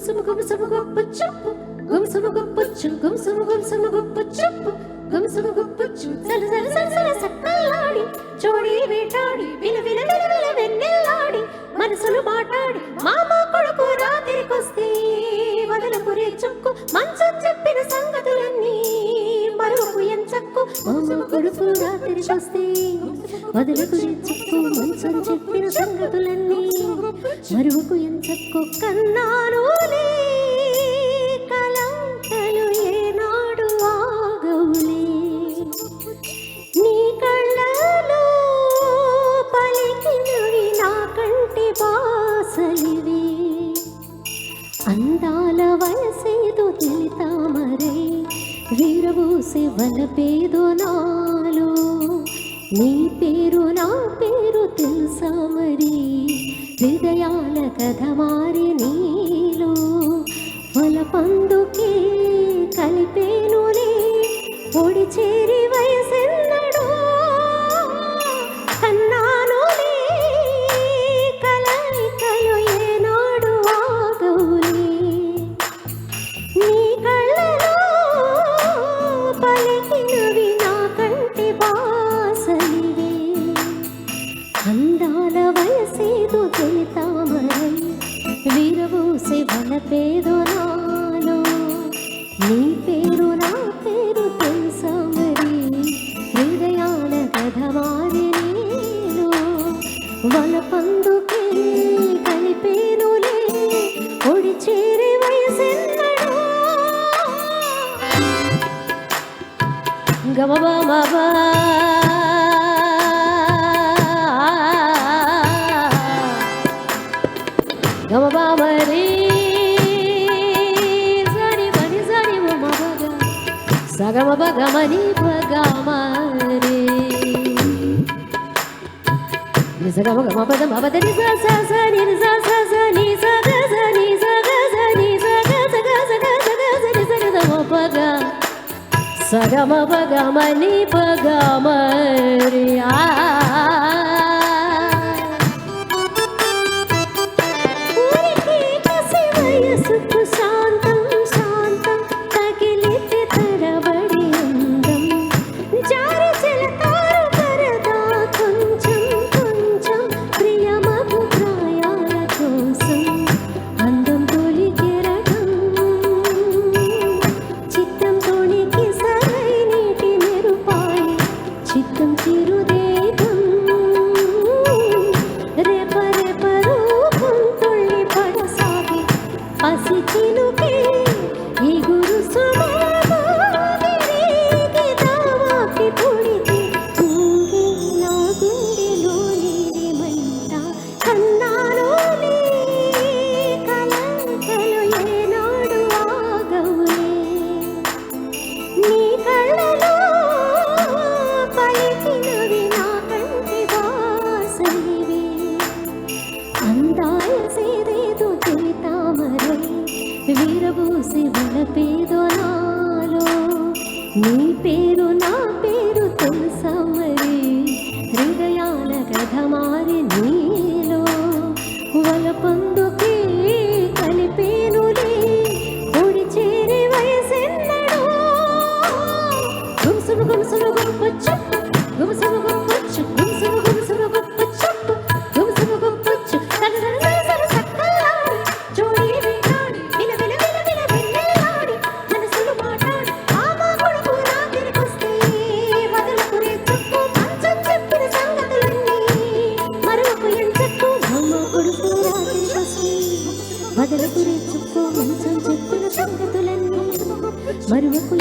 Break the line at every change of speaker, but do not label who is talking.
గుమ్సుము గుమ్సుము గొప్పు చెప్పు గుమ్సుము గొప్పుచ్చు గుమ్సుము గుమ్సుము గొప్పు చెప్పు గుమ్సుము గొప్పుచ్చు సల సల సల సల సక్కలాడి చోడి వేటాడి విల విల విల విల వెన్నెల్లాడి మనసులు మాట్లాడి మామ కొడుకు రాత్రికొస్తే వదలకురే చుక్కు మంచం చెప్పిన సంగతులన్నీ మరువకు ఎంచక్కు మామ కొడుకు రాత్రికొస్తే వదలకురే చుక్కు మంచం చెప్పిన సంగతులన్నీ మరువకు ఎంచక్కు కన్నానులే కలంకలు ఏనాడు ఆగవులే నీ కళ్ళలో పలికినవి నా కంటి బాసలివి అందాల వయసేదో తెలితామరే వీరబూసే వలపేదో నాలో నీ పేరు నా పేరు తెలుసా మరి హృదయాల కథ మారి నీలో వలపందుకే కలిపేనులే ఒడి చేరి వయసెన్నడో కన్నానులే కలయికలు ఏనాడు ఆగవులే నీ కళ్ళలో పలికినవి నా కంటి బాసలివే అందాల వయసేదో తెలితామరై వీరబూసే వలపేదో నాలో నీ పేరు నా పేరు తెలుసా మరి హృదయాల కథ మారి నీలో వలపందుకే కలిపేనులే ఒడి చేరి వయసెన్నడో గమబమబా గమబమరే సరి బని సరి మమబగ సగమబగమని బగమరే నిసగమగమపద మపద నిస స స ని నిస స స ని స గ స ని స గ స ని స గ స గ స గ స గ స ని స గ ద మపగ సగమబగమని బగమరే శాంతం శాంతం తగిలితే తడబడి అందం జారి చెలతారు పరదా కొంచెం కొంచెం ప్రియమగు ప్రాయాల కోసం అందం తొలి కెరటం చిత్తం తోనికి సరై నీటి మెరుపాయి చిత్తం చిరుదేహం రేప రేప రూపం తొల్లి పడసాగి పసి చిలుకే ఈ గురు సుమాగిరికి దావాకి పొడితే ఊగి నా గుండెలో నీరి మంట కన్నానులే కలంకలు ఏనాడు ఆగవులే నీ కళ్ళలో పలికినవి నా కంటి బాసలివే అందాల సేదేదో తెలితామరై వీరబూసి వలపేదో నాలో నీ పేరు నా పేరు తెలుసా మరి హృదయాల కథ మారి నీలో వలపందుకే కలిపేనులే ఒడి చేరి వయసెన్నడో గుమ్సుము గుమ్సుము గొప్ప చెప్పు గుమ్సుము గొప్పచ్చు గుమ్సుము గుమ్సుము గొప్ప చెప్పు గుమ్సుము గొప్పచ్చు సల సల సల సల సక్కలాడి చోడి వేటాడి విల విల విల విల వెన్నెల్లాడి మనసులు మాట్లాడి మామ కొడుకు రాత్రికొస్తే వదలకురే చుక్కు మంచం చెప్పిన సంగతులన్నీ మరువకు ఎంచక్కు మామ కొడుకు రాత్రికొస్తే వదలకురే చుక్కు మంచం చెప్పిన సంగతులన్నీ మరువకు